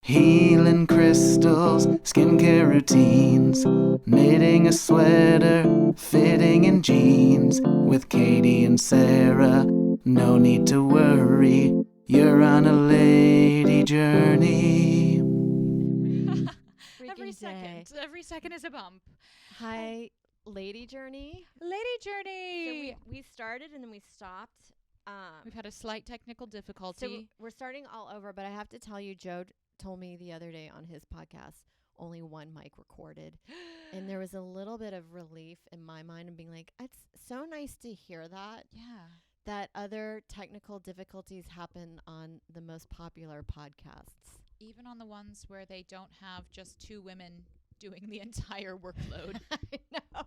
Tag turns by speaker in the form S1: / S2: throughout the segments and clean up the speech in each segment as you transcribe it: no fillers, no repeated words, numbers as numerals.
S1: Healing crystals, skincare routines, knitting a sweater, fitting in jeans. With Katie and Sarah, no need to worry, you're on a lady journey.
S2: Every second is a bump.
S3: Hi, Lady Journey.
S2: Lady Journey.
S3: So we started and then we stopped.
S2: We've had a slight technical difficulty.
S3: So we're starting all over, but I have to tell you, Joe told me the other day on his podcast, only one mic recorded. And there was a little bit of relief in my mind and being like, it's so nice to hear that.
S2: Yeah.
S3: That other technical difficulties happen on the most popular podcasts.
S2: Even on the ones where they don't have just two women doing the entire workload.
S3: I know.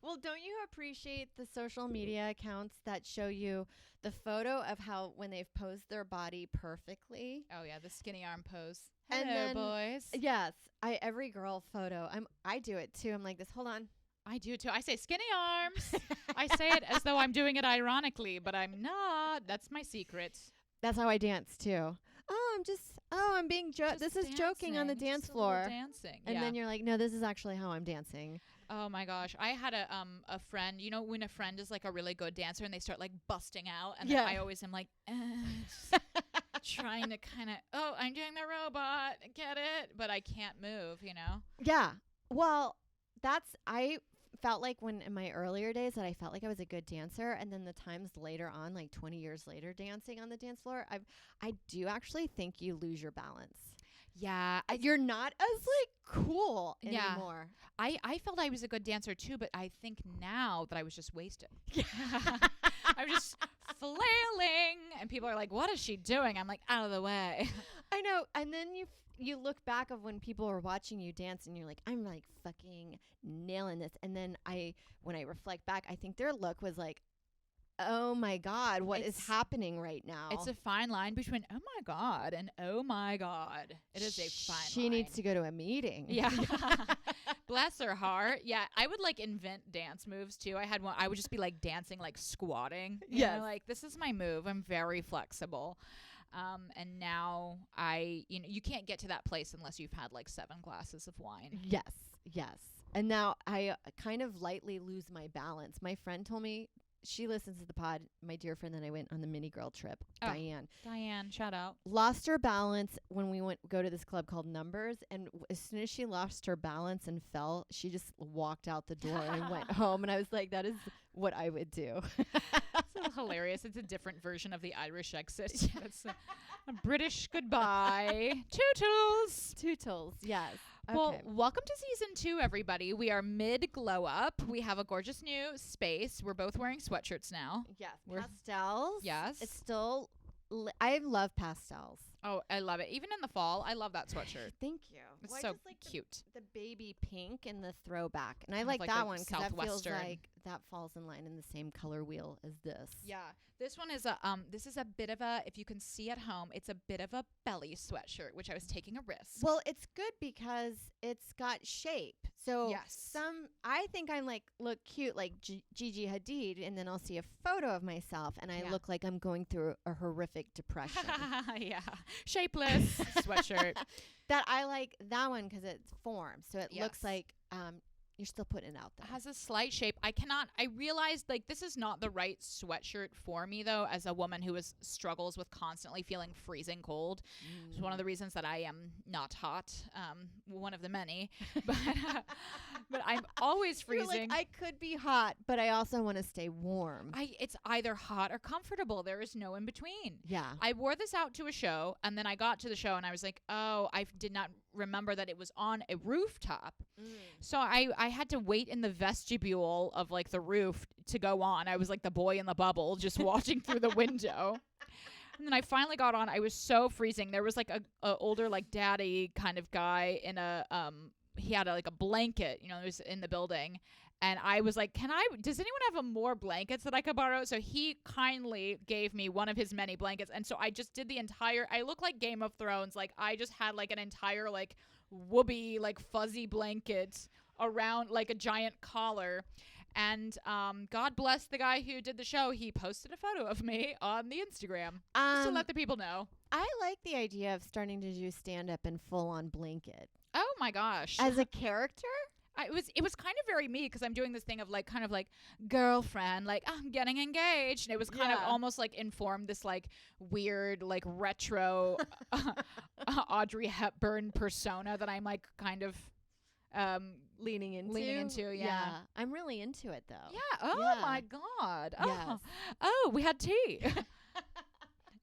S3: Well, don't you appreciate the social media accounts that show you the photo of how when they've posed their body perfectly?
S2: Oh yeah, the skinny arm pose.
S3: And
S2: Hello,
S3: then,
S2: boys.
S3: Yes, every girl photo. I do it too. I'm like this. Hold on.
S2: I do too. I say skinny arms. I say it as though I'm doing it ironically, but I'm not. That's my secret.
S3: That's how I dance too. I'm being this is joking on the dance floor.
S2: Dancing.
S3: And then you're like, no, this is actually how I'm dancing.
S2: Oh my gosh. I had a friend, you know, when a friend is like a really good dancer and they start like busting out and then I always am like, trying to kind of, I'm doing the robot, get it? But I can't move, you know?
S3: Yeah. Well, I felt like when in my earlier days that I felt like I was a good dancer, and then the times later on, like 20 years later dancing on the dance floor, I do actually think you lose your balance.
S2: Yeah.
S3: You're not as like cool anymore.
S2: I felt I was a good dancer too, but I think now that I was just wasted. Yeah. I was just flailing and people are like, what is she doing? I'm like, out of the way.
S3: I know. And then you look back of when people are watching you dance and you're like, I'm like fucking nailing this. And then when I reflect back, I think their look was like, oh my God, what is happening right now?
S2: It's a fine line between oh my God and oh my God. It is a fine line.
S3: She needs to go to a meeting.
S2: Yeah. Bless her heart. Yeah. I would like invent dance moves too. I had one. I would just be like dancing, like squatting. Yeah. Like this is my move. I'm very flexible. And now you can't get to that place unless you've had like 7 glasses of wine.
S3: Yes. And now I kind of lightly lose my balance. My friend told me, she listens to the pod, my dear friend that I went on the mini girl trip, Diane, shout out. Lost her balance when we go to this club called Numbers, and as soon as she lost her balance and fell, she just walked out the door and went home, and I was like, that is what I would do.
S2: It's hilarious. It's a different version of the Irish exit. It's a British goodbye. Tootles,
S3: yes.
S2: Well,
S3: okay.
S2: Welcome to season 2, everybody. We are mid glow up. We have a gorgeous new space. We're both wearing sweatshirts now.
S3: Yes, pastels.
S2: Yes.
S3: It's still, I love pastels.
S2: Oh, I love it. Even in the fall, I love that sweatshirt.
S3: Thank you.
S2: It's
S3: I
S2: so
S3: just like
S2: cute.
S3: The baby pink and the throwback. And I
S2: Kind of
S3: like that one because that feels
S2: Southwestern.
S3: like that falls in line in the same color wheel as this.
S2: Yeah. This one is this is a bit of a, if you can see at home, it's a bit of a belly sweatshirt, which I was taking a risk.
S3: Well, it's good because it's got shape. So
S2: yes.
S3: I think I'm like, look cute like Gigi Hadid, and then I'll see a photo of myself and I look like I'm going through a horrific depression.
S2: Yeah. Shapeless sweatshirt.
S3: That I like that one because it's formed. So it looks like you're still putting it out there.
S2: It has a slight shape. I realized like this is not the right sweatshirt for me though, as a woman who struggles with constantly feeling freezing cold. It's one of the reasons that I am not hot. One of the many, but I'm always freezing.
S3: You're like, I could be hot, but I also want to stay warm.
S2: It's either hot or comfortable. There is no in between.
S3: Yeah.
S2: I wore this out to a show and then I got to the show and I was like, oh, I did not remember that it was on a rooftop. So I had to wait in the vestibule of like the roof to go on. I was like the boy in the bubble just watching through the window. And then I finally got on. I was so freezing. There was like a older like daddy kind of guy in he had like a blanket, it was in the building. And I was like, does anyone have more blankets that I could borrow? So he kindly gave me one of his many blankets. And so I just did I look like Game of Thrones. Like I just had like an entire like whoopee, like fuzzy blanket around like a giant collar. And God bless the guy who did the show. He posted a photo of me on the Instagram just to let the people know.
S3: I like the idea of starting to do stand-up in full-on blanket.
S2: Oh, my gosh.
S3: As a character?
S2: It was kind of very me because I'm doing this thing of like kind of like girlfriend, like I'm getting engaged, and it was kind of almost like informed this like weird like retro Audrey Hepburn persona that I'm like kind of
S3: leaning into.
S2: Yeah.
S3: I'm really into it though.
S2: Yeah. Oh my God.
S3: Yes.
S2: Oh, we had tea.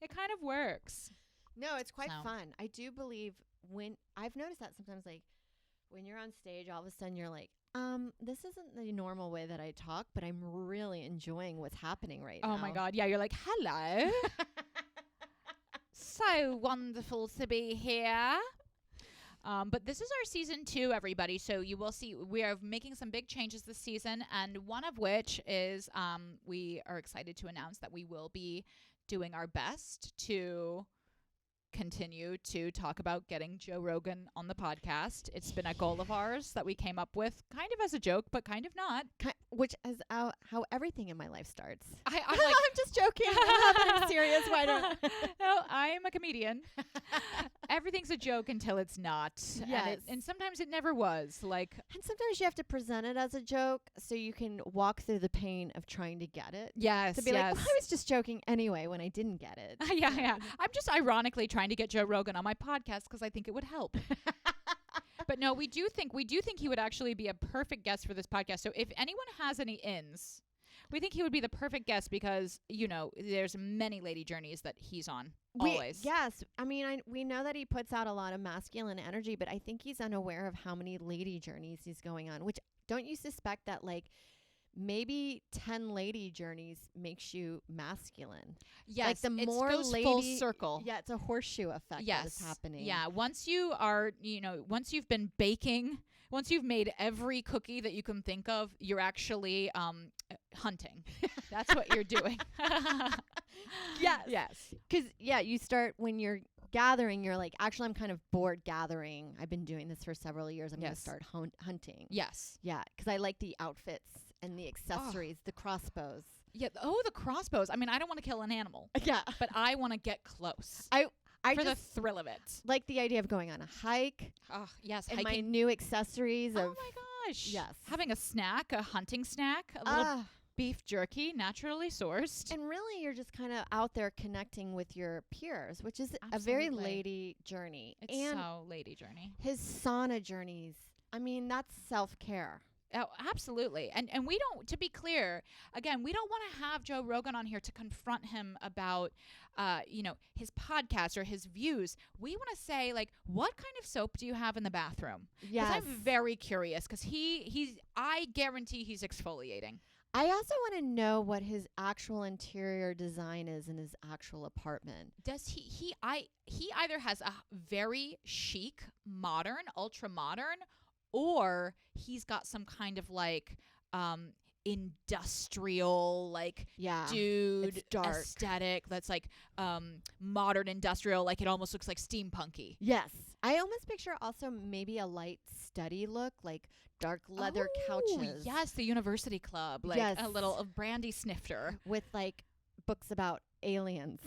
S2: It kind of works.
S3: No, it's quite fun. I do believe when I've noticed that sometimes like when you're on stage, all of a sudden you're like, this isn't the normal way that I talk, but I'm really enjoying what's happening right now.
S2: Oh my God. Yeah. You're like, hello. So wonderful to be here. But this is our season 2, everybody. So you will see we are making some big changes this season. And one of which is we are excited to announce that we will be doing our best to continue to talk about getting Joe Rogan on the podcast. It's been a goal of ours that we came up with kind of as a joke, but kind of not.
S3: Which is how everything in my life starts.
S2: I'm like,
S3: I'm just joking. I'm serious. Why don't?
S2: No, I'm a comedian. Everything's a joke until it's not.
S3: Yes.
S2: And sometimes it never was. Like,
S3: and sometimes you have to present it as a joke so you can walk through the pain of trying to get it.
S2: Yes.
S3: To be like, well, I was just joking anyway when I didn't get it.
S2: Yeah. I'm just ironically trying to get Joe Rogan on my podcast because I think it would help. But no, we do think he would actually be a perfect guest for this podcast. So if anyone has any ins, we think he would be the perfect guest because, you know, there's many lady journeys that he's on always.
S3: Yes. I mean, we know that he puts out a lot of masculine energy, but I think he's unaware of how many lady journeys he's going on, which don't you suspect that like maybe 10 lady journeys makes you masculine?
S2: Yes.
S3: Like the more
S2: goes
S3: lady,
S2: full circle.
S3: Yeah, it's a horseshoe effect that is happening.
S2: Yeah. Once you are, you know, once you've been baking, once you've made every cookie that you can think of, you're actually hunting. That's what you're doing. Yes.
S3: Because, you start when you're gathering, you're like, actually, I'm kind of bored gathering. I've been doing this for several years. I'm going to start hunting.
S2: Yes.
S3: Yeah, because I like the outfits and the accessories, the crossbows.
S2: Yeah. Oh, the crossbows. I mean, I don't want to kill an animal.
S3: Yeah.
S2: But I want to get close.
S3: I
S2: for
S3: just
S2: the thrill of it.
S3: Like the idea of going on a hike.
S2: Oh, yes.
S3: And
S2: hiking.
S3: my new accessories.
S2: Oh, my gosh.
S3: Yes.
S2: Having a snack, a hunting snack, a little beef jerky, naturally sourced.
S3: And really, you're just kind of out there connecting with your peers, which is
S2: Absolutely.
S3: a very lady journey.
S2: It's
S3: and
S2: so lady journey.
S3: His sauna journeys. I mean, that's self-care.
S2: Oh, absolutely. And we don't, to be clear, again, we don't want to have Joe Rogan on here to confront him about, you know, his podcast or his views. We want to say, like, what kind of soap do you have in the bathroom?
S3: Yes.
S2: Because I'm very curious because I guarantee he's exfoliating.
S3: I also want to know what his actual interior design is in his actual apartment.
S2: Does he either has a very chic, modern, ultra modern, or he's got some kind of like industrial, like dude aesthetic that's like modern industrial, like it almost looks like steampunky.
S3: Yes. I almost picture also maybe a light study look, like dark leather couches.
S2: Yes, the university club, like a little brandy snifter.
S3: With like books about aliens.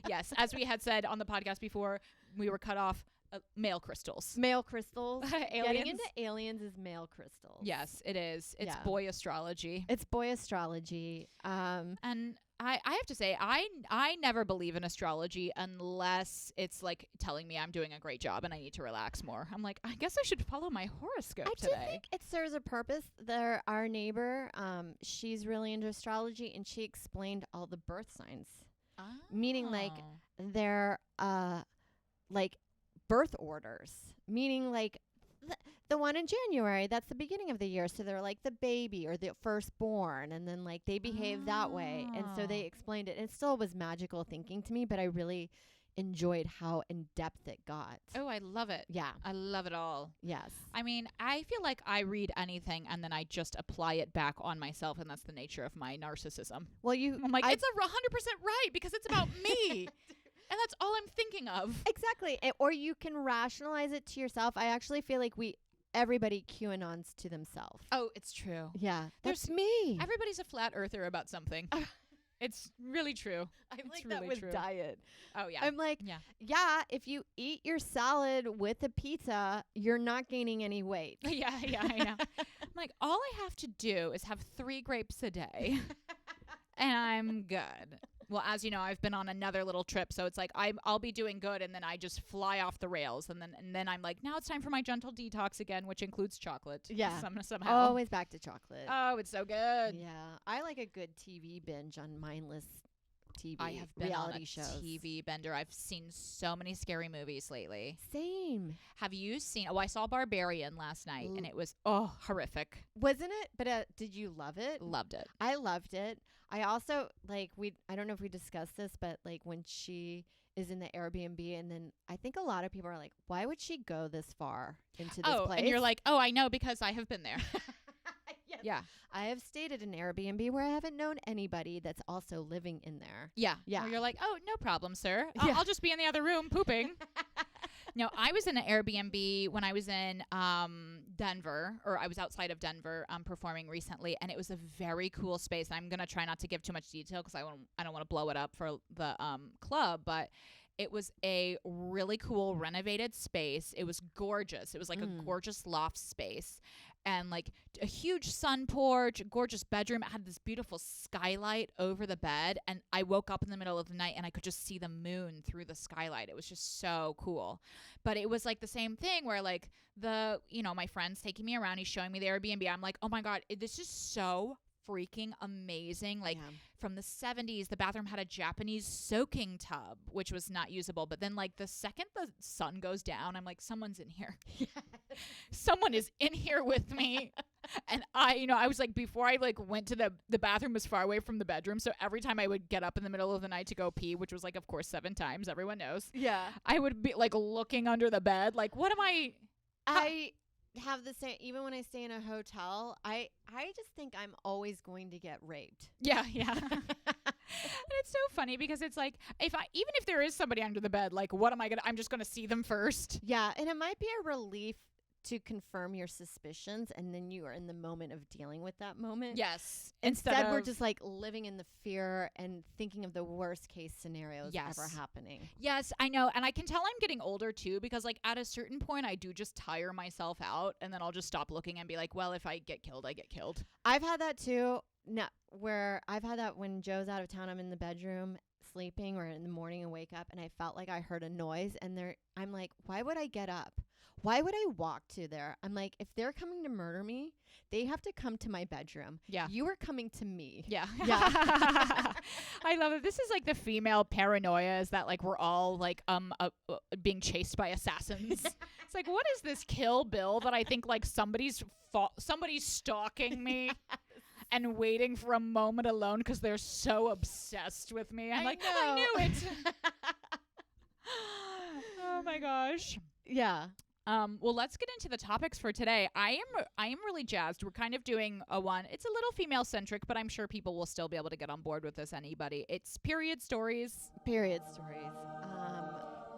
S2: Yes, as we had said on the podcast before, we were cut off. Male crystals.
S3: Male crystals.
S2: Aliens.
S3: Getting into aliens is male crystals.
S2: Yes, it is. It's boy astrology.
S3: It's boy astrology.
S2: And I have to say, I never believe in astrology unless it's like telling me I'm doing a great job and I need to relax more. I'm like, I guess I should follow my horoscope today.
S3: I do think it serves a purpose. Our neighbor, she's really into astrology, and she explained all the birth signs.
S2: Oh.
S3: Meaning like they're like birth orders, meaning like the one in January, that's the beginning of the year. So they're like the baby or the firstborn, and then like they behave that way. And so they explained it. And it still was magical thinking to me, but I really enjoyed how in depth it got.
S2: Oh, I love it.
S3: Yeah.
S2: I love it all.
S3: Yes.
S2: I mean, I feel like I read anything and then I just apply it back on myself, and that's the nature of my narcissism.
S3: Well,
S2: I'm like, it's 100% right because it's about me. And that's all I'm thinking of.
S3: Exactly. Or you can rationalize it to yourself. I actually feel like everybody QAnons to themselves.
S2: Oh, it's true.
S3: Yeah, that's me.
S2: Everybody's a flat earther about something. It's really true.
S3: I'm
S2: it's
S3: like
S2: really
S3: that with
S2: true.
S3: diet.
S2: Oh, yeah.
S3: I'm like, yeah, if you eat your salad with a pizza, you're not gaining any weight.
S2: Yeah, I know. I'm like, all I have to do is have 3 grapes a day, and I'm good. Well, as you know, I've been on another little trip, so it's like I'll be doing good, and then I just fly off the rails, and then I'm like, now it's time for my gentle detox again, which includes chocolate.
S3: Yeah,
S2: somehow.
S3: Always back to chocolate.
S2: Oh, it's so good.
S3: Yeah, I like a good TV binge on mindless TV.
S2: I have been
S3: reality
S2: on a
S3: shows.
S2: TV bender. I've seen so many scary movies lately.
S3: Same.
S2: Have you seen? Oh, I saw Barbarian last night, and it was horrific.
S3: Wasn't it? But did you love it?
S2: Loved it.
S3: I loved it. I also I don't know if we discussed this, but like when she is in the Airbnb, and then I think a lot of people are like, why would she go this far into this place?
S2: And you're like, oh, I know because I have been there.
S3: Yes.
S2: Yeah.
S3: I have stayed at an Airbnb where I haven't known anybody that's also living in there.
S2: Yeah.
S3: Yeah.
S2: Where you're like, oh, no problem, sir.
S3: Yeah.
S2: I'll just be in the other room pooping. No, I was in an Airbnb when I was in Denver, or I was outside of Denver performing recently, and it was a very cool space. I'm going to try not to give too much detail because I don't want to blow it up for the club, but it was a really cool renovated space. It was gorgeous. It was like a gorgeous loft space. And like a huge sun porch, gorgeous bedroom. It had this beautiful skylight over the bed. And I woke up in the middle of the night and I could just see the moon through the skylight. It was just so cool. But it was like the same thing where like my friend's taking me around. He's showing me the Airbnb. I'm like, oh my God, this is so freaking amazing. Like from the 70s, the bathroom had a Japanese soaking tub, which was not usable. But then like the second the sun goes down, I'm like, someone's in here. Yes. Someone is in here with me. And I was like, before I like went to the bathroom was far away from the bedroom. So every time I would get up in the middle of the night to go pee, which was like, of course, 7 times, everyone knows.
S3: Yeah.
S2: I would be like looking under the bed. Like, what am I
S3: have the same. Even when I stay in a hotel, I just think I'm always going to get raped.
S2: Yeah. And it's so funny because it's like even if there is somebody under the bed, like what am I gonna? I'm just gonna see them first.
S3: Yeah, and it might be a relief to confirm your suspicions, and then you are in the moment of dealing with that moment.
S2: Yes.
S3: Instead we're just like living in the fear and thinking of the worst case scenarios ever happening.
S2: Yes, I know. And I can tell I'm getting older too, because like at a certain point I do just tire myself out, and then I'll just stop looking and be like, well, if I get killed, I get killed.
S3: I've had that too. No, where I've had that when Joe's out of town, I'm in the bedroom sleeping or in the morning and wake up and I felt like I heard a noise, and I'm like, why would I get up? Why would I walk to there? I'm like, if they're coming to murder me, they have to come to my bedroom.
S2: Yeah.
S3: You are coming to me.
S2: Yeah.
S3: Yeah.
S2: I love it. This is like the female paranoia, is that like we're all like being chased by assassins. It's like, what is this Kill Bill that I think like somebody's stalking me? Yes. And waiting for a moment alone because they're so obsessed with me. I'm like, I knew it. Oh my gosh.
S3: Yeah.
S2: Well, let's get into the topics for today. I am really jazzed. We're kind of doing a one. It's a little female centric, but I'm sure people will still be able to get on board with this. Anybody. It's period stories.
S3: Period stories.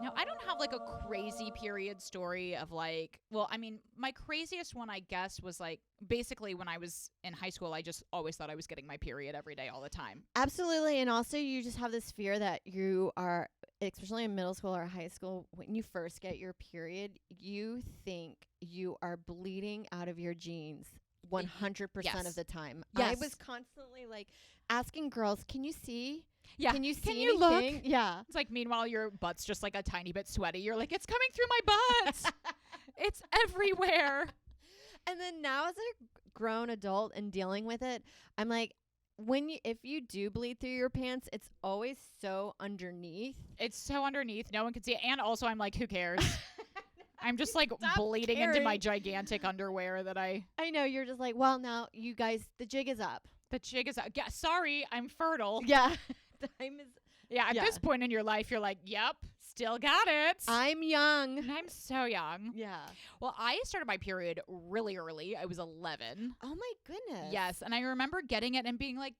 S2: Now, I don't have like a crazy period story of like, well, I mean, my craziest one, I guess, was like basically when I was in high school, I just always thought I was getting my period every day all the time.
S3: Absolutely. And also you just have this fear that you are, especially in middle school or high school, when you first get your period, you think you are bleeding out of your jeans 100% of the time.
S2: Yes.
S3: I was constantly like asking girls, can you see?
S2: Yeah.
S3: Can you see
S2: Can you
S3: anything?
S2: look?
S3: Yeah.
S2: It's like, meanwhile, your butt's just like a tiny bit sweaty. You're like, it's coming through my butt. It's everywhere.
S3: And then now as a grown adult and dealing with it, I'm like, if you do bleed through your pants, it's always so underneath.
S2: It's so underneath. No one can see it. And also I'm like, who cares? I'm just like
S3: Stop
S2: bleeding
S3: caring.
S2: into my gigantic underwear that I
S3: know. You're just like, well, now you guys, the jig is up.
S2: The jig is up. Yeah, sorry, I'm fertile.
S3: Yeah. Time is.
S2: Yeah, at this point in your life, you're like, yep, still got it.
S3: I'm young.
S2: And I'm so young.
S3: Yeah.
S2: Well, I started my period really early. I was 11.
S3: Oh, my goodness.
S2: Yes, and I remember getting it and being like,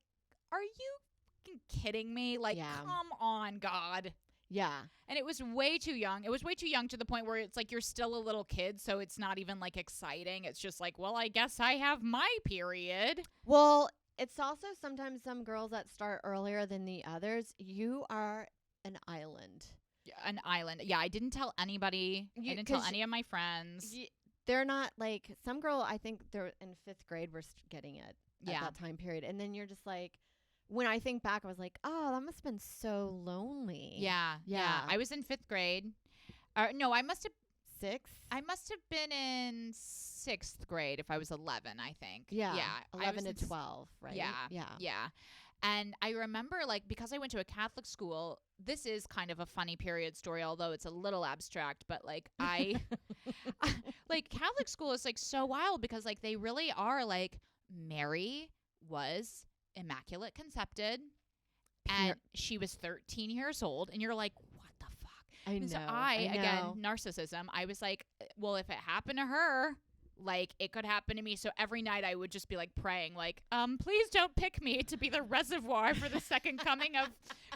S2: are you kidding me? Like, come on, God.
S3: Yeah.
S2: And it was way too young. It was way too young to the point where it's like you're still a little kid, so it's not even like exciting. It's just like, well, I guess I have my period.
S3: Well, it's also sometimes some girls that start earlier than the others. You are an island.
S2: An island. Yeah, I didn't tell anybody. I didn't tell any of my friends.
S3: They're not like some girl. I think they're in 5th grade. We're getting it at that time period, and then you're just like. When I think back, I was like, oh, that must have been so lonely.
S2: Yeah. I was in 5th grade. No, I must have
S3: 6th.
S2: I must have been in 6th grade if I was 11, I think.
S3: Yeah.
S2: 11
S3: to 12, right?
S2: Yeah. And I remember, like, because I went to a Catholic school, this is kind of a funny period story, although it's a little abstract. But, like, like, Catholic school is, like, so wild because, like, they really are, like, Mary was immaculate conceived, and she was 13 years old, and you're like, what the fuck?
S3: I know.
S2: So again, narcissism, I was like, well, if it happened to her, like, it could happen to me. So every night I would just be like praying, like, please don't pick me to be the reservoir for the second coming of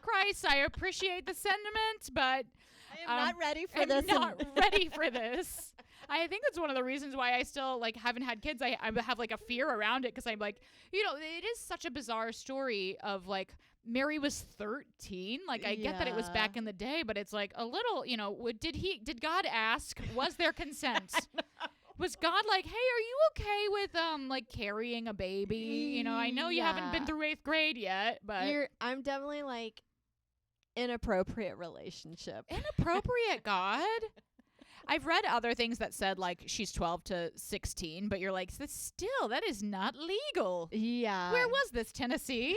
S2: Christ. I appreciate the sentiment, but
S3: I am not ready for this.
S2: I'm not ready for this. I think that's one of the reasons why I still, like, haven't had kids. I have, like, a fear around it because I'm like, you know, it is such a bizarre story of, like, Mary was 13. Like, I get that it was back in the day, but it's, like, a little, you know, did God ask? Was there consent? Was God like, hey, are you okay with, like, carrying a baby? You know, I know you haven't been through 8th grade yet, but.
S3: I'm definitely, like, inappropriate relationship.
S2: Inappropriate, God? I've read other things that said, like, she's 12 to 16, but you're like, that is not legal.
S3: Yeah.
S2: Where was this, Tennessee?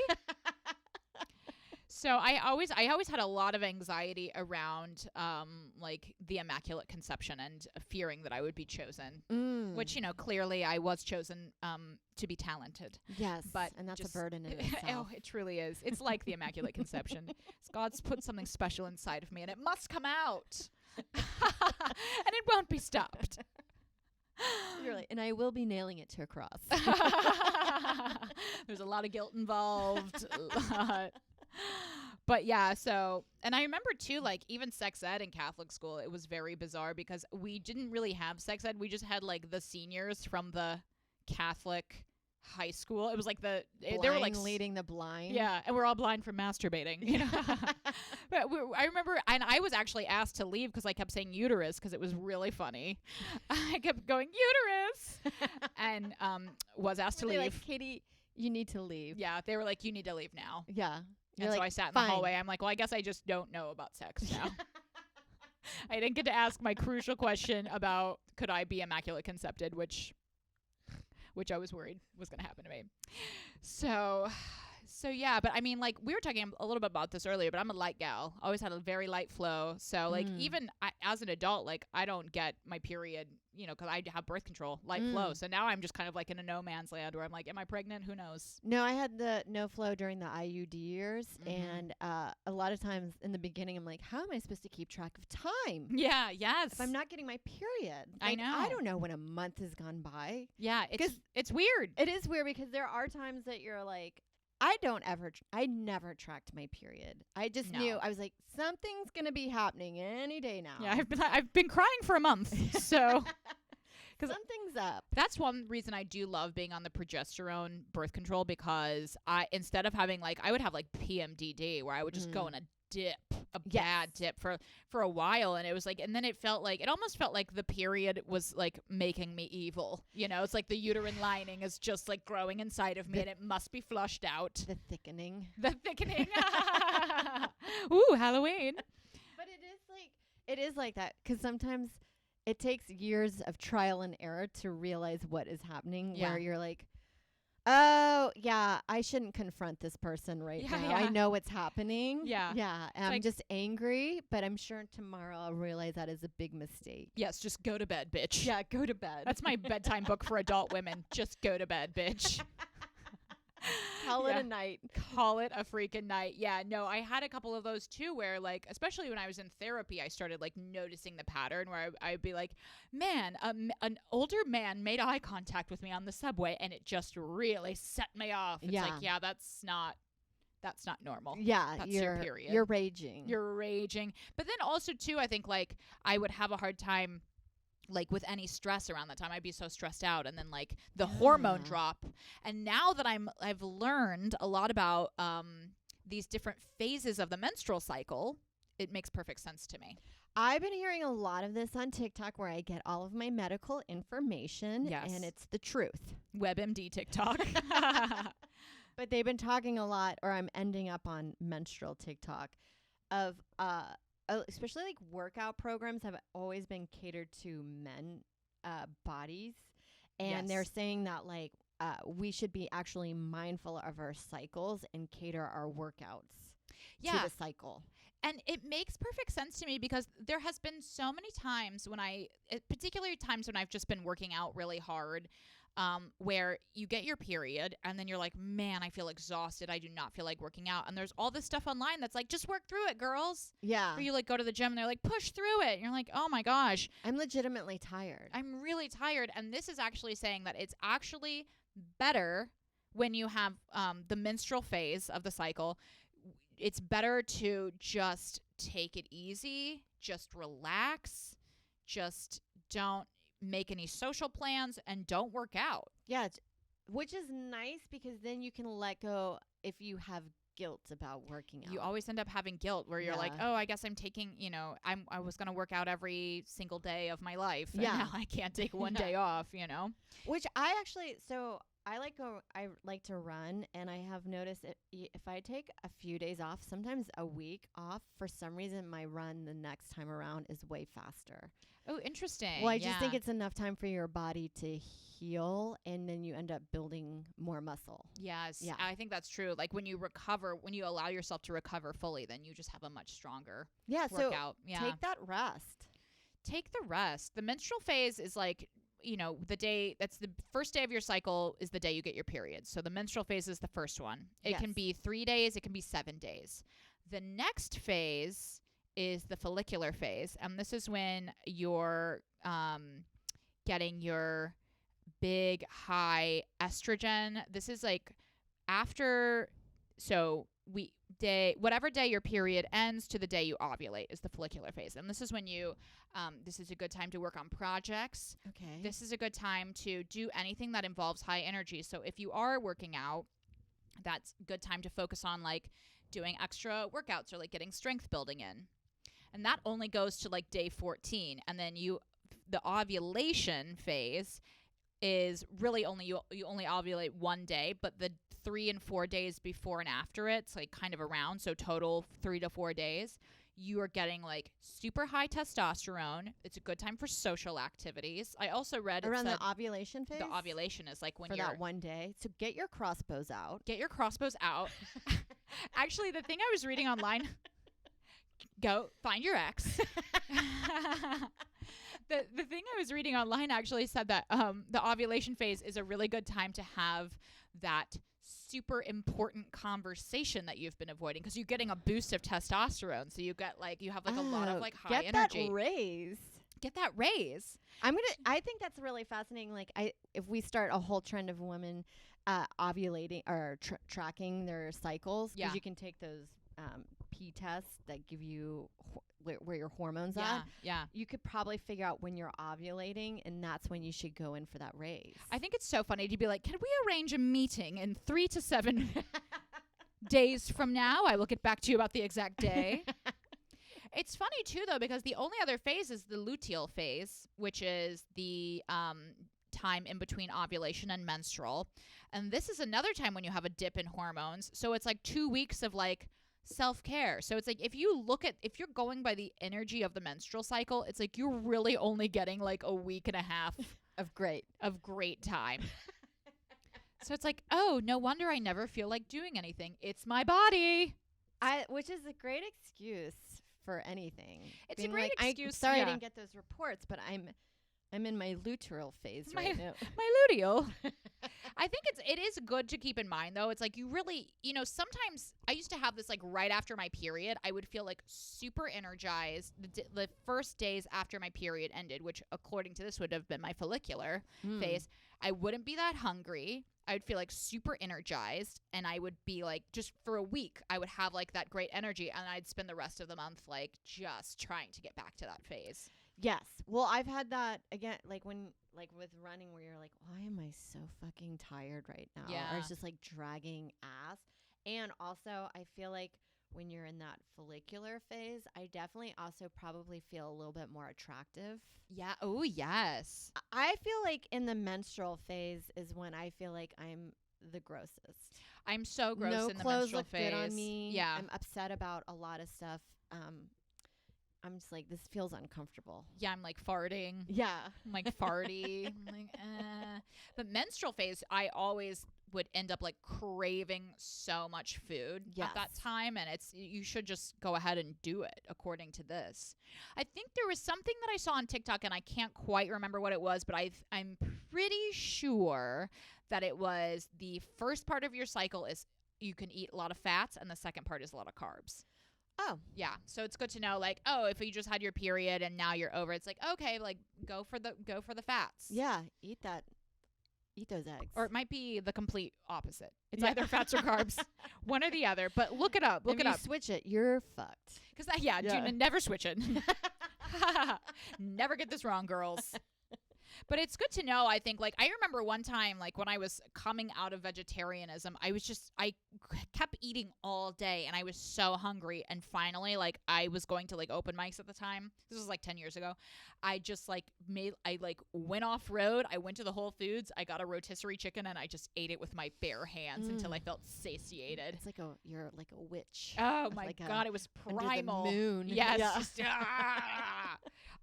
S2: So I always had a lot of anxiety around, like, the Immaculate Conception and fearing that I would be chosen, which, you know, clearly I was chosen to be talented.
S3: Yes,
S2: but
S3: and that's a burden in itself.
S2: Oh, it truly is. It's like the Immaculate Conception. God's put something special inside of me, and it must come out. And it won't be stopped.
S3: Really, and I will be nailing it to a cross.
S2: There's a lot of guilt involved. But yeah, so, and I remember too, like, even sex ed in Catholic school, it was very bizarre because we didn't really have sex ed. We just had, like, the seniors from the Catholic high school. It was like they were like
S3: leading the blind.
S2: Yeah, and we're all blind from masturbating. You know? But I remember, and I was actually asked to leave because I kept saying uterus because it was really funny. I kept going uterus, and was asked to leave.
S3: Like, Katie, you need to leave.
S2: Yeah, they were like, you need to leave now.
S3: Yeah,
S2: and so I sat in the hallway. I'm like, well, I guess I just don't know about sex now. I didn't get to ask my crucial question about could I be immaculate conceived, which I was worried was going to happen to me. So yeah, but I mean, like, we were talking a little bit about this earlier, but I'm a light gal. Always had a very light flow. So, like, even as an adult, like, I don't get my period, you know, because I have birth control, light flow. So now I'm just kind of like in a no man's land where I'm like, am I pregnant? Who knows?
S3: No, I had the no flow during the IUD years. And a lot of times in the beginning, I'm like, how am I supposed to keep track of time?
S2: Yeah, yes.
S3: If I'm not getting my period.
S2: Like, I know.
S3: I don't know when a month has gone by.
S2: Yeah, it's weird.
S3: It is weird because there are times that you're like, I never tracked my period. I just knew. I was like, something's going to be happening any day now.
S2: Yeah, I've been crying for a month. So
S3: because something's up.
S2: That's one reason I do love being on the progesterone birth control, because instead of having, like, I would have, like, PMDD where I would just go in a bad dip for a while, and it was like, and then it almost felt like the period was like making me evil, you know. It's like the uterine lining is just like growing inside of me and it must be flushed out.
S3: The thickening
S2: Ooh, Halloween.
S3: But it is like that because sometimes it takes years of trial and error to realize what is happening, where you're like, oh, yeah, I shouldn't confront this person now. Yeah. I know what's happening. Yeah. And I'm just angry, but I'm sure tomorrow I'll realize that is a big mistake.
S2: Yes, just go to bed, bitch.
S3: Yeah, go to bed.
S2: That's my bedtime book for adult women. Just go to bed, bitch.
S3: Call it a night.
S2: Call it a freaking night. Yeah, no, I had a couple of those too where, like, especially when I was in therapy, I started, like, noticing the pattern where I'd be like, man, an older man made eye contact with me on the subway and it just really set me off. It's like, yeah, that's not that's not normal.
S3: Yeah,
S2: that's your period.
S3: You're raging.
S2: You're raging. But then also too, I think like I would have a hard time like with any stress around that time. I'd be so stressed out, and then like the hormone drop. And now that I've learned a lot about these different phases of the menstrual cycle, it makes perfect sense to me.
S3: I've been hearing a lot of this on TikTok where I get all of my medical information.
S2: Yes.
S3: And it's the truth.
S2: WebMD TikTok.
S3: But they've been talking a lot, or I'm ending up on menstrual TikTok, of especially like workout programs have always been catered to men bodies. And they're saying that like we should be actually mindful of our cycles and cater our workouts to the cycle.
S2: And it makes perfect sense to me because there has been so many times particularly times when I've just been working out really hard, where you get your period and then you're like, man, I feel exhausted. I do not feel like working out. And there's all this stuff online that's like, just work through it, girls.
S3: Yeah.
S2: Or you like go to the gym and they're like, push through it. And you're like, oh my gosh.
S3: I'm legitimately tired.
S2: I'm really tired. And this is actually saying that it's actually better when you have the menstrual phase of the cycle. It's better to just take it easy, just relax, just don't make any social plans, and don't work out.
S3: Yeah, which is nice because then you can let go if you have guilt about working out.
S2: You always end up having guilt where you're like, oh, I guess I'm taking, I was going to work out every single day of my life. And now I can't take one day off,
S3: Which I like to run, and I have noticed if I take a few days off, sometimes a week off, for some reason my run the next time around is way faster.
S2: Oh, interesting.
S3: Well, I just think it's enough time for your body to heal, and then you end up building more muscle.
S2: Yes. Yeah. I think that's true. Like when you allow yourself to recover fully, then you just have a much stronger workout.
S3: So take that rest.
S2: Take the rest. The menstrual phase is like, that's the first day of your cycle is the day you get your period. So the menstrual phase is the first one. It can be 3 days. It can be 7 days. The next phase is the follicular phase. And this is when you're getting your big high estrogen. This is like whatever day your period ends to the day you ovulate is the follicular phase. And this is when this is a good time to work on projects.
S3: Okay.
S2: This is a good time to do anything that involves high energy. So if you are working out, that's a good time to focus on like doing extra workouts or like getting strength building in. And that only goes to like day 14. And then the ovulation phase is really you only ovulate one day, but the 3 and 4 days before and after it's like kind of around, so total 3 to 4 days, you are getting like super high testosterone. It's a good time for social activities. I also read
S3: around the ovulation phase.
S2: The ovulation is like when
S3: for that one day. So get your crossbows out.
S2: Actually, the thing I was reading online, go find your ex. The thing I was reading online actually said that the ovulation phase is a really good time to have that super important conversation that you've been avoiding because you're getting a boost of testosterone. So you have a lot of like high energy. Get that raise.
S3: I think that's really fascinating. Like if we start a whole trend of women ovulating or tracking their cycles, because you can take those P tests that give you where your hormones are.
S2: Yeah.
S3: You could probably figure out when you're ovulating, and that's when you should go in for that raise.
S2: I think it's so funny to be like, can we arrange a meeting in 3 to 7 days from now? I will get back to you about the exact day. It's funny too though, because the only other phase is the luteal phase, which is the time in between ovulation and menstrual. And this is another time when you have a dip in hormones. So it's like 2 weeks of like self-care. So it's like if you're going by the energy of the menstrual cycle, it's like you're really only getting like a week and a half
S3: of great
S2: time. So it's like, oh, no wonder I never feel like doing anything. It's my body.
S3: Which is a great excuse for anything.
S2: It's a great excuse.
S3: Sorry I didn't get those reports, but I'm I'm in my luteal phase right now.
S2: My luteal. I think it is good to keep in mind, though. It's like you really, sometimes I used to have this, like, right after my period, I would feel like super energized the first days after my period ended, which according to this would have been my follicular phase. I wouldn't be that hungry. I would feel like super energized, and I would be like, just for a week, I would have like that great energy, and I'd spend the rest of the month like just trying to get back to that phase.
S3: Yes. Well, I've had that again, like with running, where you're like, why am I so fucking tired right now?
S2: Yeah.
S3: Or it's just like dragging ass. And also, I feel like when you're in that follicular phase, I definitely also probably feel a little bit more attractive.
S2: Yeah. Oh, yes.
S3: I feel like in the menstrual phase is when I feel like I'm the grossest.
S2: I'm so gross
S3: no
S2: in the
S3: clothes
S2: menstrual
S3: look
S2: phase.
S3: good on me.
S2: Yeah.
S3: I'm upset about a lot of stuff. I'm just like, this feels uncomfortable.
S2: Yeah, I'm like farting.
S3: Yeah.
S2: I'm like farty. I'm like, But menstrual phase, I always would end up like craving so much food at that time. And you should just go ahead and do it according to this. I think there was something that I saw on TikTok, and I can't quite remember what it was, but I'm pretty sure that it was the first part of your cycle is you can eat a lot of fats, and the second part is a lot of carbs.
S3: Oh.
S2: Yeah. So it's good to know, like, oh, if you just had your period and now you're over, it's like, okay, like go for the fats.
S3: Yeah. Eat those eggs.
S2: Or it might be the complete opposite. It's either fats or carbs, one or the other. But look it up. Look it up.
S3: Switch it, you're fucked.
S2: Because never switch it. Never get this wrong, girls. But it's good to know, I think. Like, I remember one time, like, when I was coming out of vegetarianism, I kept eating all day, and I was so hungry. And finally, like, I was going to, like, open mics at the time. This was, like, 10 years ago. I just, like, went off-road. I went to the Whole Foods. I got a rotisserie chicken, and I just ate it with my bare hands until I felt satiated.
S3: It's like you're like a witch.
S2: Oh, my God. It was primal.
S3: Under the moon.
S2: Yes. Yeah.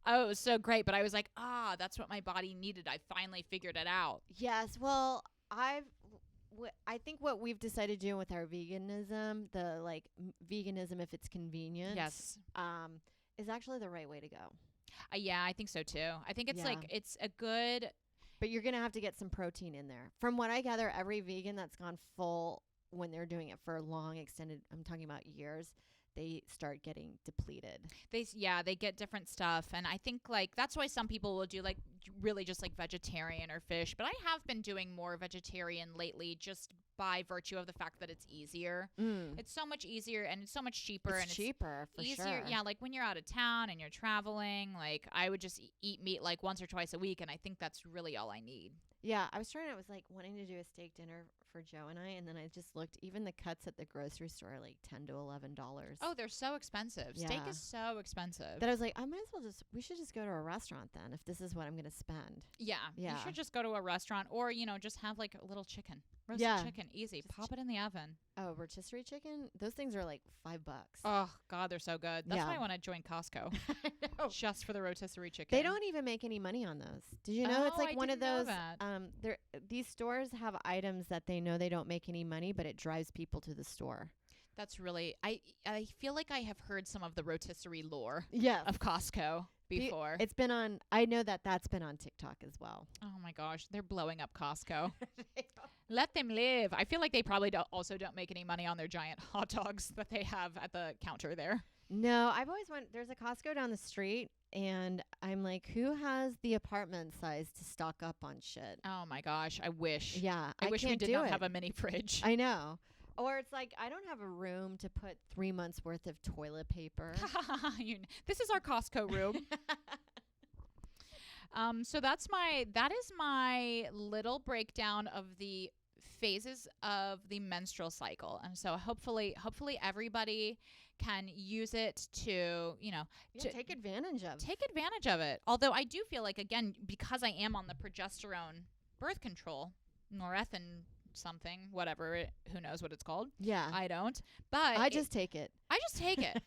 S2: Oh, it was so great. But I was like, that's what my body needed. I finally figured it out.
S3: Yes. Well, I think what we've decided to do with our veganism, the like veganism if it's convenient,
S2: yes,
S3: is actually the right way to go.
S2: Yeah, I think so too. I think it's like it's a good.
S3: But you're gonna have to get some protein in there. From what I gather, every vegan that's gone full when they're doing it for long extended, I'm talking about years, they start getting depleted.
S2: They get different stuff. And I think like that's why some people will do like really just like vegetarian or fish. But I have been doing more vegetarian lately just by virtue of the fact that it's easier. It's so much easier and it's so much cheaper.
S3: It's cheaper for
S2: easier.
S3: Sure.
S2: Yeah, like when you're out of town and you're traveling, like I would just eat meat like once or twice a week. And I think that's really all I need.
S3: Yeah, I was like wanting to do a steak dinner for Joe and I, and then I just looked, even the cuts at the grocery store are like $10 to $11.
S2: Oh, they're so expensive. Yeah. Steak is so expensive.
S3: That I was like, we should just go to a restaurant then if this is what I'm going to spend.
S2: Yeah. You should just go to a restaurant or, just have like a little chicken. Roasted chicken. Easy. Just pop it in the oven.
S3: Oh, rotisserie chicken? Those things are like $5.
S2: Oh, God, they're so good. That's why I want to join Costco. I know. Just for the rotisserie chicken.
S3: They don't even make any money on those. Did you know it's like one of those these stores have items that they know they don't make any money, but it drives people to the store.
S2: That's really I feel like I have heard some of the rotisserie lore of Costco before.
S3: It's been on, I know that's been on TikTok as well.
S2: Oh my gosh, they're blowing up Costco. Let them live. I feel like they probably also don't make any money on their giant hot dogs that they have at the counter there.
S3: No, I've always wanted, there's a Costco down the street and I'm like, who has the apartment size to stock up on shit?
S2: Oh my gosh, I wish.
S3: Yeah,
S2: I wish we did not have a mini fridge.
S3: I know. Or it's like, I don't have a room to put 3 months worth of toilet paper.
S2: This is our Costco room. So that is my little breakdown of the phases of the menstrual cycle. And so hopefully everybody can use it to,
S3: to take advantage
S2: of it. Although I do feel like, again, because I am on the progesterone birth control, norethindrone something, whatever, who knows what it's called.
S3: Yeah.
S2: I don't. But
S3: I just take it.
S2: I just take it.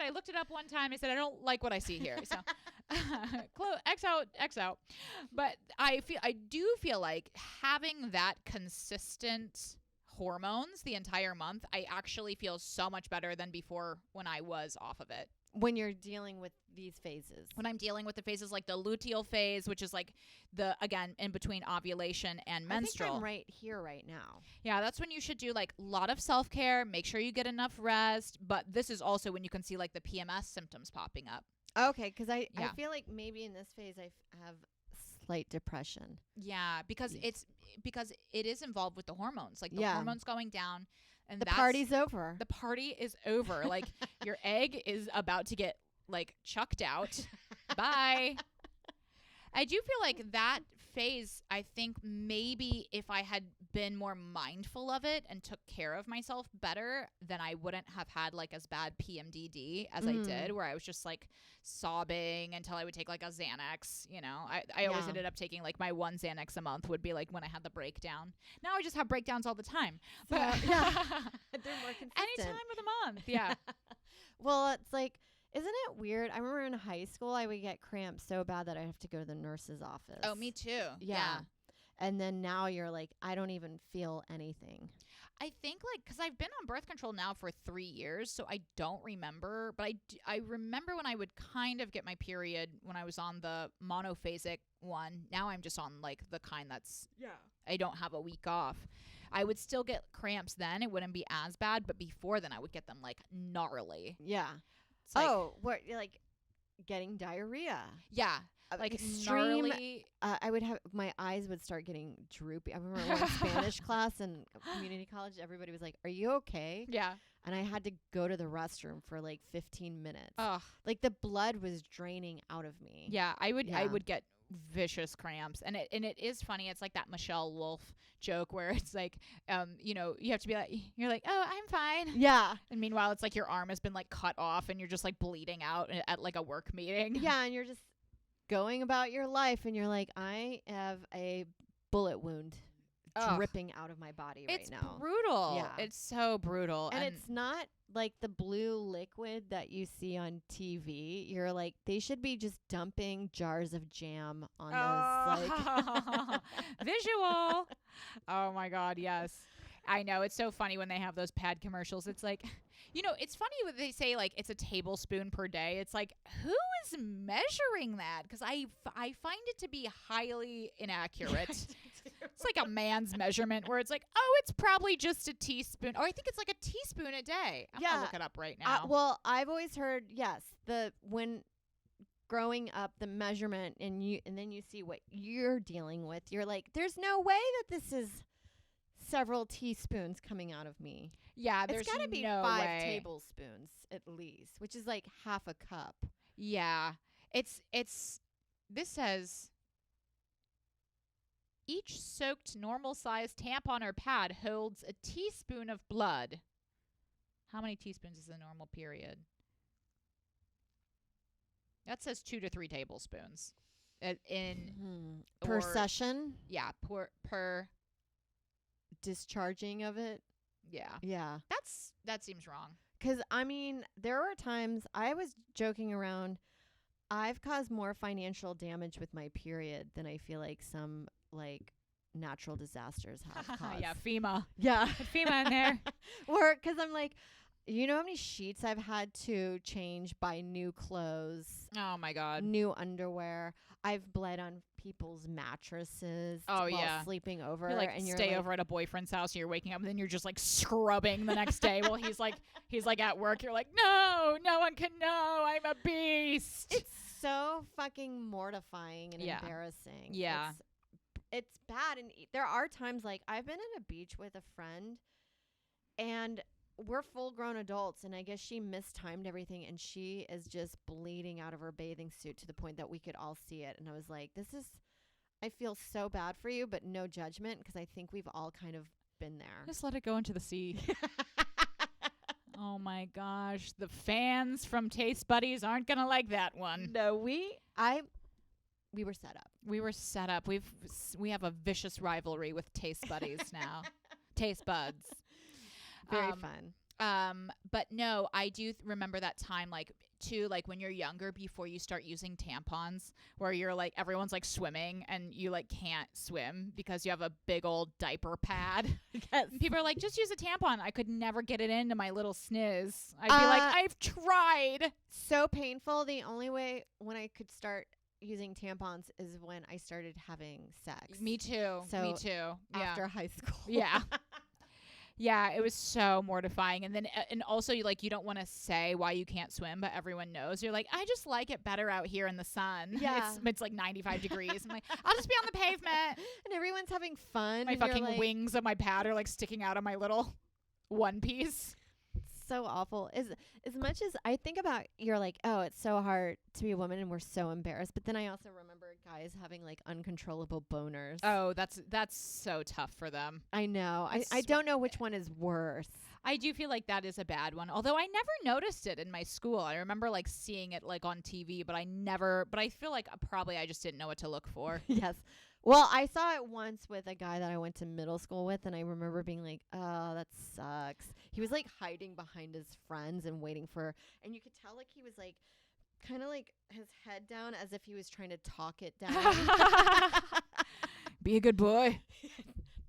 S2: I looked it up one time. I said, I don't like what I see here. So X out. But I do feel like having that consistent hormones the entire month, I actually feel so much better than before when I was off of it.
S3: When you're dealing with these phases.
S2: When I'm dealing with the phases like the luteal phase, which is like again, in between ovulation and menstrual.
S3: I think I'm right here right now.
S2: Yeah, that's when you should do like a lot of self-care, make sure you get enough rest. But this is also when you can see like the PMS symptoms popping up.
S3: Okay, because I feel like maybe in this phase I have slight depression.
S2: Yeah, because it is involved with the hormones. Like the hormones going down. And
S3: the party's over.
S2: The party is over. Like your egg is about to get like chucked out. Bye. I do feel like that phase, I think maybe if I had been more mindful of it and took care of myself better, then I wouldn't have had like as bad PMDD as I did, where I was just like sobbing until I would take like a Xanax. You know, I always ended up taking like my one Xanax a month would be like when I had the breakdown. Now I just have breakdowns all the time. But
S3: yeah, they're more consistent.
S2: Anytime of the month. Yeah.
S3: Well, it's like, isn't it weird? I remember in high school, I would get cramps so bad that I have to go to the nurse's office.
S2: Oh, me too.
S3: Yeah. And then now you're like, I don't even feel anything.
S2: I think like, because I've been on birth control now for 3 years, so I don't remember. But I remember when I would kind of get my period when I was on the monophasic one. Now I'm just on like the kind that's, I don't have a week off. I would still get cramps then. It wouldn't be as bad. But before then, I would get them like gnarly.
S3: Yeah.
S2: Like,
S3: what, like getting diarrhea?
S2: Yeah, like
S3: extreme.
S2: Gnarly.
S3: I would have, my eyes would start getting droopy. I remember one Spanish class in community college. Everybody was like, "Are you okay?"
S2: Yeah,
S3: and I had to go to the restroom for like 15 minutes.
S2: Ugh.
S3: Like the blood was draining out of me.
S2: Yeah, I would get vicious cramps, and it is funny. It's like that Michelle Wolf joke where it's like, you know, you have to be like, you're like, oh, I'm fine.
S3: Yeah.
S2: And meanwhile, it's like your arm has been like cut off, and you're just like bleeding out at like a work meeting.
S3: Yeah, and you're just going about your life, and you're like, I have a bullet wound dripping out of my body right now.
S2: It's brutal.
S3: Yeah.
S2: It's so brutal.
S3: And it's not like the blue liquid that you see on TV. You're like, they should be just dumping jars of jam on those. Like
S2: visual. Oh my God, yes. I know. It's so funny when they have those pad commercials. It's like, you know, it's funny when they say like it's a tablespoon per day. It's like, who is measuring that? Because I find it to be highly inaccurate. It's like a man's measurement where it's like, oh, it's probably just a teaspoon. Oh, I think it's like a teaspoon a day. I'm gonna look it up right now.
S3: Well, I've always heard, yes, when growing up, the measurement, and then you see what you're dealing with. You're like, there's no way that this is several teaspoons coming out of me.
S2: Yeah, there's
S3: it's got to be
S2: no
S3: 5
S2: way.
S3: tablespoons at least, which is like half a cup.
S2: Yeah, it's. This says each soaked normal-sized tampon or pad holds a teaspoon of blood. How many teaspoons is the normal period? That says 2 to 3 tablespoons.
S3: Per session?
S2: Yeah, per
S3: discharging of it.
S2: Yeah. That seems wrong.
S3: 'Cause I mean, there were times I was joking around. I've caused more financial damage with my period than I feel like some like natural disasters have caused.
S2: Yeah, FEMA.
S3: Yeah.
S2: FEMA in there.
S3: Or 'cause I'm like, you know how many sheets I've had to change, buy new clothes.
S2: Oh my God.
S3: New underwear. I've bled on people's mattresses while sleeping over.
S2: You like
S3: and
S2: stay over at a boyfriend's house and you're waking up and then you're just like scrubbing the next day while he's like at work. You're like, no one can know. I'm a beast.
S3: It's so fucking mortifying and embarrassing.
S2: Yeah.
S3: It's bad. And there are times like I've been at a beach with a friend and we're full grown adults, and I guess she mistimed everything, and she is just bleeding out of her bathing suit to the point that we could all see it. And I was like, I feel so bad for you, but no judgment, because I think we've all kind of been there.
S2: Just let it go into the sea. Oh my gosh. The fans from Taste Buddies aren't going to like that one.
S3: No, we were set up.
S2: We were set up. We have a vicious rivalry with Taste Buddies now. Taste Buds.
S3: Very fun.
S2: But no, I do remember that time, like too, like when you're younger, before you start using tampons, where you're like, everyone's like swimming and you like can't swim because you have a big old diaper pad.
S3: Yes.
S2: People are like, just use a tampon. I could never get it into my little sniz. I'd be like, I've tried.
S3: So painful. The only way when I could start using tampons is when I started having sex.
S2: Me too.
S3: So
S2: me too.
S3: After high school.
S2: Yeah. Yeah, it was so mortifying. And then, and also, you don't want to say why you can't swim, but everyone knows. You're like, I just like it better out here in the sun.
S3: Yeah.
S2: It's like 95 degrees. I'm like, I'll just be on the pavement.
S3: And everyone's having fun.
S2: My fucking wings of my pad are like sticking out of my little one piece.
S3: So awful. As much as I think about, you're like, oh, it's so hard to be a woman and we're so embarrassed. But then I also remember guys having like uncontrollable boners.
S2: Oh, that's so tough for them.
S3: I know. I don't know which one is worse.
S2: I do feel like that is a bad one. Although I never noticed it in my school. I remember like seeing it like on TV, but I feel like probably I just didn't know what to look for.
S3: Yes. Well, I saw it once with a guy that I went to middle school with, and I remember being like, oh, that sucks. He was like hiding behind his friends and waiting for, and you could tell like he was like kind of like his head down as if he was trying to talk it down.
S2: Be a good boy.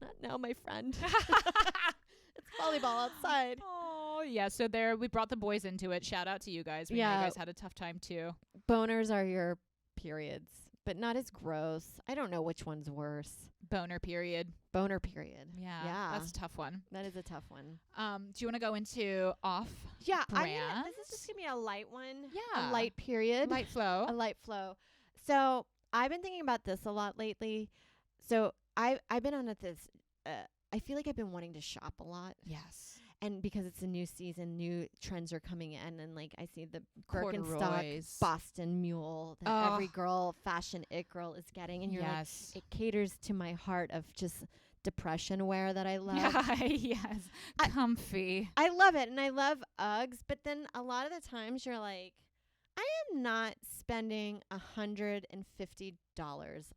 S3: Not now, my friend. It's volleyball outside.
S2: Oh, yeah. So there, we brought the boys into it. Shout out to you guys. We know you guys had a tough time too.
S3: Boners are your periods, but not as gross. I don't know which one's worse.
S2: Boner period.
S3: Yeah.
S2: That's a tough one.
S3: That is a tough one.
S2: Do you want to go into off?
S3: Yeah.
S2: Brands?
S3: This is just going to be a light one.
S2: Yeah.
S3: A light period.
S2: Light flow.
S3: A light flow. So I've been thinking about this a lot lately. So I've been on this, I feel like I've been wanting to shop a lot.
S2: Yes.
S3: And because it's a new season, new trends are coming in, and like I see the Birkenstock
S2: Corduroys.
S3: Boston Mule that every girl, fashion it girl, is getting, and you're like, it caters to my heart of just depression wear that I love.
S2: Yes, comfy.
S3: I love it, and I love Uggs, but then a lot of the times you're like, I am not spending $150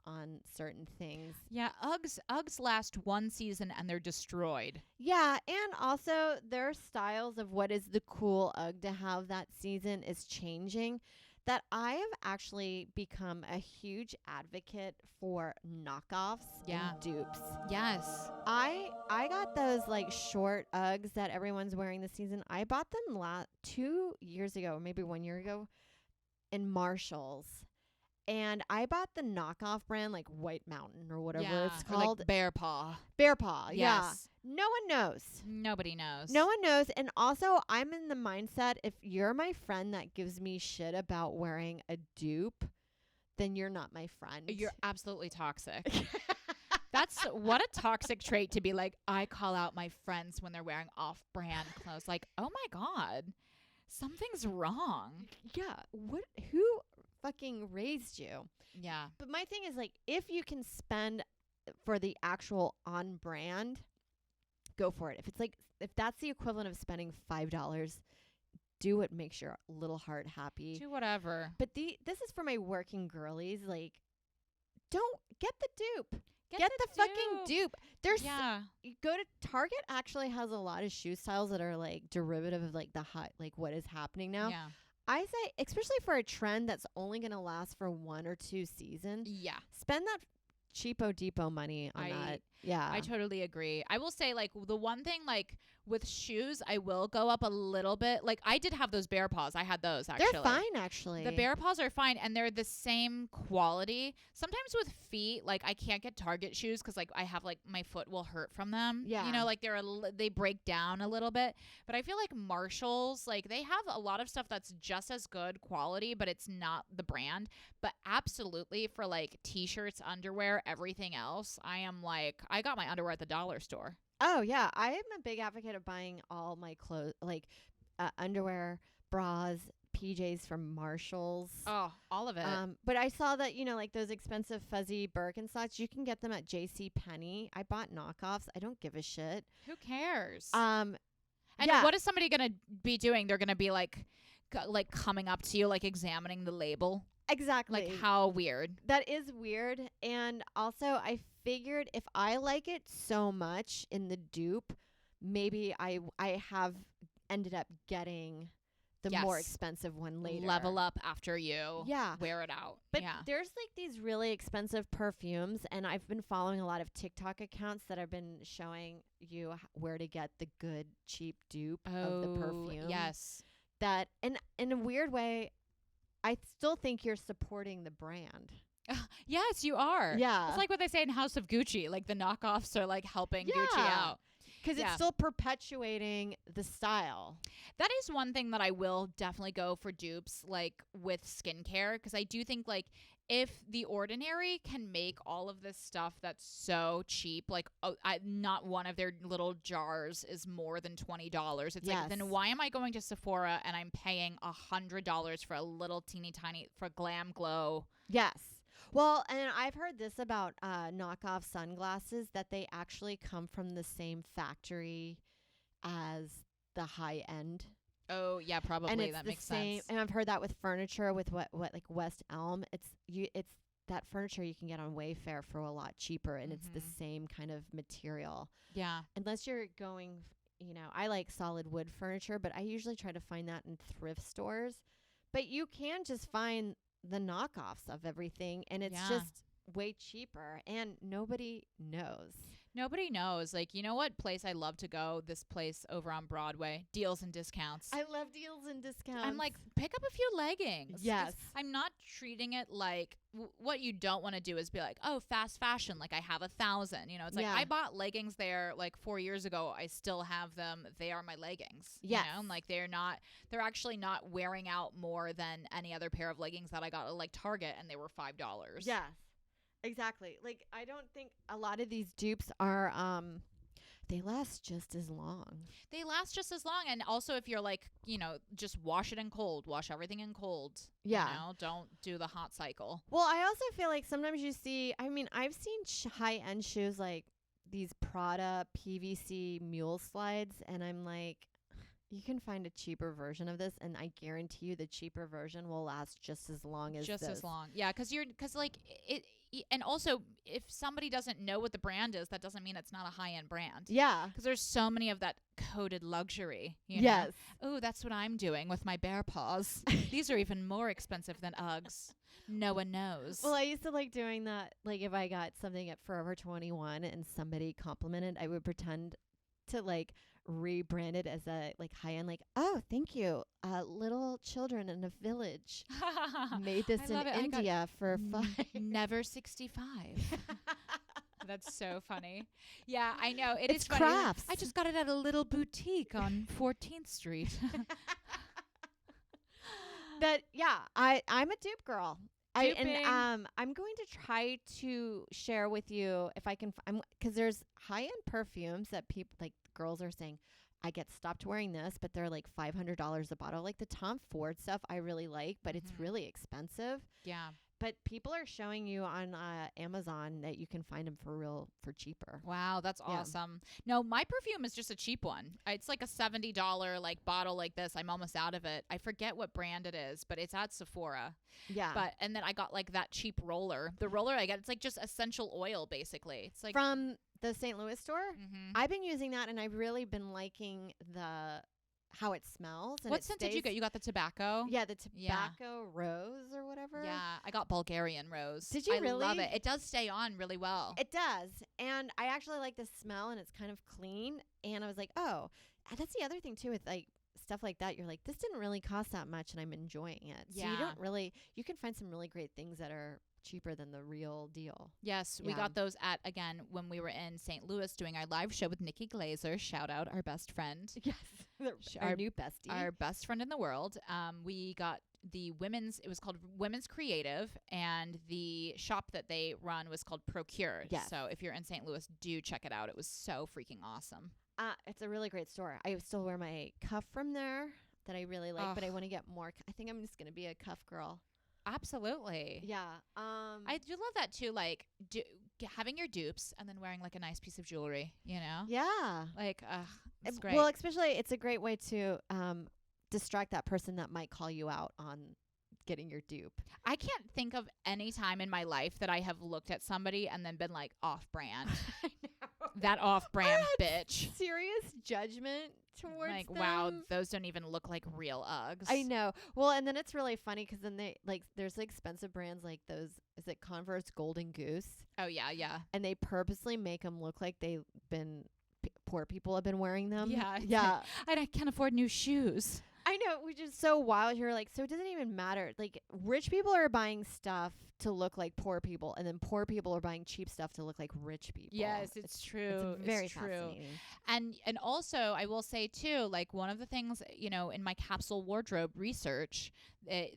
S3: on certain things.
S2: Yeah, Uggs last one season and they're destroyed.
S3: Yeah, and also their styles of what is the cool Ugg to have that season is changing. That I have actually become a huge advocate for knockoffs and dupes.
S2: Yes.
S3: I got those like short Uggs that everyone's wearing this season. I bought them 2 years ago, maybe 1 year ago, in Marshalls. And I bought the knockoff brand like White Mountain or whatever it's called.
S2: Like Bear Paw.
S3: Bear Paw, yeah.
S2: Yes.
S3: No one knows.
S2: Nobody knows.
S3: No one knows. And also, I'm in the mindset, if you're my friend that gives me shit about wearing a dupe, then you're not my friend.
S2: You're absolutely toxic. That's what a toxic trait to be like, I call out my friends when they're wearing off-brand clothes. Like, oh my God, something's wrong.
S3: Yeah. Who fucking raised you?
S2: Yeah.
S3: But my thing is, like, if you can spend for the actual on brand, go for it. If that's the equivalent of spending $5, do what makes your little heart happy.
S2: Do whatever.
S3: But this is for my working girlies. Like, don't get the dupe. Get the fucking dupe. You go to Target. Actually has a lot of shoe styles that are like derivative of like the hot, like what is happening now.
S2: Yeah.
S3: I say, especially for a trend that's only going to last for 1 or 2 seasons.
S2: Yeah.
S3: Spend that cheapo depot money on that. Yeah.
S2: I totally agree. I will say, like, the one thing, like, with shoes, I will go up a little bit. Like, I did have those Bear Paws. I had those, actually.
S3: They're fine, actually.
S2: The Bear Paws are fine, and they're the same quality. Sometimes with feet, like, I can't get Target shoes because, like, I have, like, my foot will hurt from them.
S3: Yeah.
S2: You know, like, they break down a little bit. But I feel like Marshalls, like, they have a lot of stuff that's just as good quality, but it's not the brand. But absolutely for, like, T-shirts, underwear, everything else, I am, like, I got my underwear at the dollar store.
S3: Oh, yeah. I am a big advocate of buying all my clothes, like underwear, bras, PJs from Marshalls.
S2: Oh, all of it.
S3: But I saw that, you know, like those expensive fuzzy Birkenstocks, you can get them at JCPenney. I bought knockoffs. I don't give a shit.
S2: Who cares?
S3: And
S2: what is somebody going to be doing? They're going to be like coming up to you, like examining the label.
S3: Exactly.
S2: Like, how weird.
S3: That is weird. And also, I figured if I like it so much in the dupe, maybe I have ended up getting the more expensive one later.
S2: Level up after you wear it out.
S3: But there's like these really expensive perfumes, and I've been following a lot of TikTok accounts that have been showing you where to get the good, cheap dupe of the perfume.
S2: Yes.
S3: That, and in a weird way, I still think you're supporting the brand.
S2: Yes, you are.
S3: Yeah.
S2: It's like what they say in House of Gucci. Like the knockoffs are like helping Gucci out.
S3: Because it's still perpetuating the style.
S2: That is one thing that I will definitely go for dupes, like with skincare, because I do think like if The Ordinary can make all of this stuff that's so cheap, like not one of their little jars is more than $20. It's like, then why am I going to Sephora and I'm paying $100 for a little teeny tiny for Glam Glow?
S3: Yes. Well, and I've heard this about knockoff sunglasses, that they actually come from the same factory as the high end.
S2: Oh, yeah, probably.
S3: And it's
S2: that
S3: the
S2: makes
S3: same,
S2: sense.
S3: and I've heard that with furniture, with what like West Elm. It's that furniture you can get on Wayfair for a lot cheaper, and it's the same kind of material.
S2: Yeah.
S3: Unless you're going, I like solid wood furniture, but I usually try to find that in thrift stores. But you can just find the knockoffs of everything, and it's just way cheaper, and nobody knows.
S2: Nobody knows. Like, you know what place I love to go? This place over on Broadway, Deals and Discounts.
S3: I love deals and discounts.
S2: I'm like, pick up a few leggings.
S3: Yes.
S2: I'm not treating it like what you don't want to do is be like, oh, fast fashion. Like I have 1,000, it's like I bought leggings there like 4 years ago. I still have them. They are my leggings.
S3: Yes.
S2: And like they're actually not wearing out more than any other pair of leggings that I got at like Target, and they were $5.
S3: Yes. Exactly. Like, I don't think a lot of these dupes are, they last just as long.
S2: They last just as long. And also if you're like, just wash it in cold, wash everything in cold.
S3: Yeah.
S2: Don't do the hot cycle.
S3: Well, I also feel like sometimes you see, I've seen high-end shoes like these Prada PVC mule slides, and I'm like, you can find a cheaper version of this, and I guarantee you the cheaper version will last just as long as
S2: just as long. Yeah, because like it. And also, if somebody doesn't know what the brand is, that doesn't mean it's not a high-end brand.
S3: Yeah.
S2: Because there's so many of that coded luxury.
S3: Yes.
S2: Oh, that's what I'm doing with my bare paws. These are even more expensive than Uggs. No one knows.
S3: Well, I used to like doing that. Like if I got something at Forever 21 and somebody complimented, I would pretend to like rebrand it as a like high-end, like, oh, thank you, little children in a village made this in India for fun.
S2: Never 65. That's so funny. Yeah, I know.
S3: It's
S2: funny.
S3: crafts.
S2: I just got it at a little boutique on 14th Street.
S3: I'm a dupe girl. I'm going to try to share with you if I can, because there's high-end perfumes that people like girls are saying, I get stopped wearing this, but they're like $500 a bottle. Like the Tom Ford stuff I really like, but it's really expensive.
S2: Yeah.
S3: But people are showing you on Amazon that you can find them for cheaper.
S2: Wow, that's awesome. No, my perfume is just a cheap one. It's like a $70 like bottle like this. I'm almost out of it. I forget what brand it is, but it's at Sephora.
S3: Yeah.
S2: And then I got like that cheap roller. The roller I got, it's like just essential oil basically. It's like
S3: from the St. Louis store. I've been using that, and I've really been liking how it smells. And
S2: what scent did you get? You got the tobacco?
S3: Yeah, the tobacco rose or whatever.
S2: Yeah, I got Bulgarian rose.
S3: Did you really?
S2: I love it. It does stay on really well.
S3: It does. And I actually like the smell, and it's kind of clean. And I was like, oh, and that's the other thing too with like stuff like that. You're like, this didn't really cost that much, and I'm enjoying it.
S2: Yeah.
S3: So you can find some really great things that are cheaper than the real deal.
S2: Yes, we got those again when we were in St. Louis doing our live show with Nikki Glazer. Shout out our best friend.
S3: Yes, our new bestie.
S2: Our best friend in the world. We got it was called Women's Creative, and the shop that they run was called Procure.
S3: Yes.
S2: So if you're in St. Louis, do check it out. It was so freaking awesome.
S3: It's a really great store. I still wear my cuff from there that I really like, but I want to get more. I think I'm just going to be a cuff girl.
S2: Absolutely.
S3: Yeah.
S2: I do love that too. Like having your dupes and then wearing like a nice piece of jewelry,
S3: Yeah.
S2: Like, it's great.
S3: Well, especially it's a great way to distract that person that might call you out on getting your dupe.
S2: I can't think of any time in my life that I have looked at somebody and then been like off brand.
S3: I know.
S2: That off brand bitch.
S3: Serious judgment towards
S2: like,
S3: them.
S2: wow, those don't even look like real Uggs.
S3: I know. Well, and then it's really funny because then they like there's expensive brands like those. Is it Converse Golden Goose?
S2: Oh yeah, yeah.
S3: And they purposely make them look like they've been poor people have been wearing them.
S2: Yeah,
S3: yeah.
S2: I can't afford new shoes.
S3: I know, which is so wild. You're like, so it doesn't even matter. Like, rich people are buying stuff to look like poor people, and then poor people are buying cheap stuff to look like rich people.
S2: Yes, it's true.
S3: It's very
S2: true.
S3: fascinating.
S2: And also, I will say too, like one of the things, you know, in my capsule wardrobe research,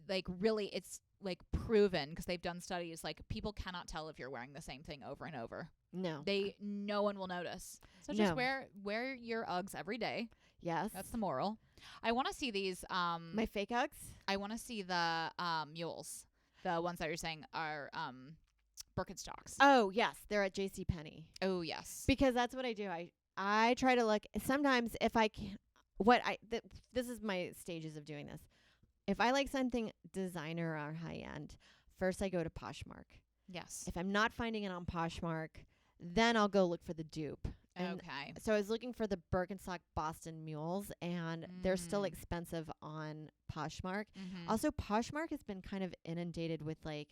S2: like really, it's like proven because they've done studies. Like people cannot tell if you're wearing the same thing over and over.
S3: No,
S2: no one will notice. So just wear your Uggs every day.
S3: Yes,
S2: that's the moral. I want to see these.
S3: My fake Uggs.
S2: I want to see the mules, the ones that you're saying are Birkenstocks.
S3: Oh yes, they're at JCPenney.
S2: Oh yes,
S3: because that's what I do. I try to look. Sometimes if I can, this is my stages of doing this. If I like something designer or high end, first I go to Poshmark.
S2: Yes.
S3: If I'm not finding it on Poshmark, then I'll go look for the dupe. And
S2: okay.
S3: So I was looking for the Birkenstock Boston Mules, and they're still expensive on Poshmark. Also, Poshmark has been kind of inundated with like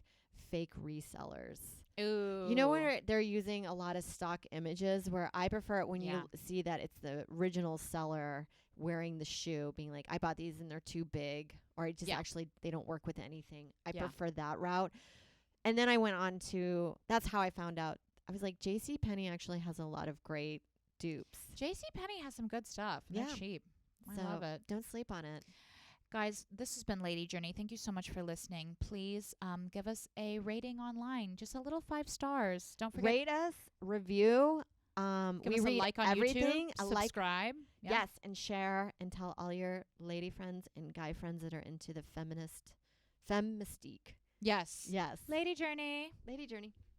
S3: fake resellers.
S2: Ooh.
S3: You know where they're using a lot of stock images, where I prefer it when you see that it's the original seller wearing the shoe, being like, I bought these and they're too big, or I just actually they don't work with anything. I prefer that route. And then I went on to, that's how I found out. I was like, JCPenney actually has a lot of great dupes.
S2: JCPenney has some good stuff. They're cheap. I love it.
S3: Don't sleep on it.
S2: Guys, this has been Lady Journey. Thank you so much for listening. Please give us a rating online. Just a little 5 stars. Don't forget.
S3: Rate us, review.
S2: Give
S3: we
S2: us
S3: read
S2: a like on
S3: everything.
S2: YouTube. Subscribe.
S3: Yes, and share and tell all your lady friends and guy friends that are into the femme mystique.
S2: Yes.
S3: Yes.
S2: Lady Journey.
S3: Lady Journey.